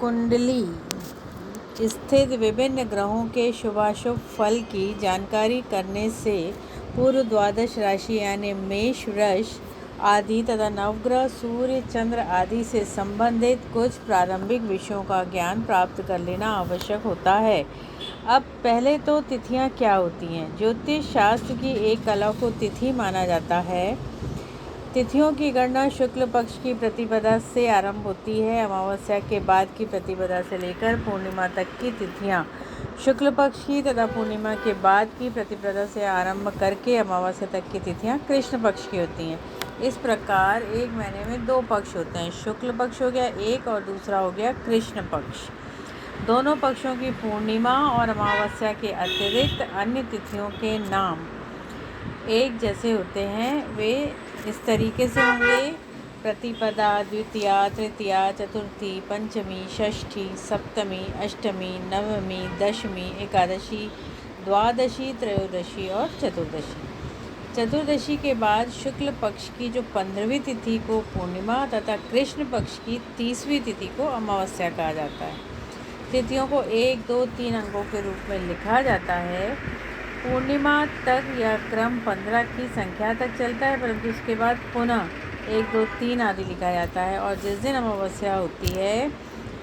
कुंडली स्थित विभिन्न ग्रहों के शुभाशुभ फल की जानकारी करने से पूर्व द्वादश राशि यानी मेष, वृष आदि तथा नवग्रह सूर्य, चंद्र आदि से संबंधित कुछ प्रारंभिक विषयों का ज्ञान प्राप्त कर लेना आवश्यक होता है। अब पहले तो तिथियां क्या होती हैं। ज्योतिष शास्त्र की एक कला को तिथि माना जाता है। तिथियों की गणना शुक्ल पक्ष की प्रतिपदा से आरंभ होती है। अमावस्या के बाद की प्रतिपदा से लेकर पूर्णिमा तक की तिथियां शुक्ल पक्ष की तथा पूर्णिमा के बाद की प्रतिपदा से आरंभ करके अमावस्या तक की तिथियां कृष्ण पक्ष की होती हैं। इस प्रकार एक महीने में 2 पक्ष होते हैं। शुक्ल पक्ष हो गया एक और दूसरा हो गया कृष्ण पक्ष। दोनों पक्षों की पूर्णिमा और अमावस्या के अतिरिक्त अन्य तिथियों के नाम एक जैसे होते हैं। वे इस तरीके से होंगे: प्रतिपदा, द्वितीया, तृतीया, चतुर्थी, पंचमी, षष्ठी, सप्तमी, अष्टमी, नवमी, दशमी, एकादशी, द्वादशी, त्रयोदशी और चतुर्दशी। चतुर्दशी के बाद शुक्ल पक्ष की जो 15वीं तिथि को पूर्णिमा तथा कृष्ण पक्ष की 30वीं तिथि को अमावस्या कहा जाता है। तिथियों को 1, 2, 3 अंकों के रूप में लिखा जाता है। पूर्णिमा तक यह क्रम 15 की संख्या तक चलता है, परंतु उसके बाद पुनः 1, 2, 3 आदि लिखा जाता है और जिस दिन अमावस्या होती है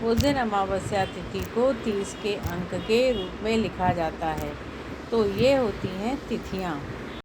उस दिन अमावस्या तिथि को 30 के अंक के रूप में लिखा जाता है। तो ये होती हैं तिथियाँ।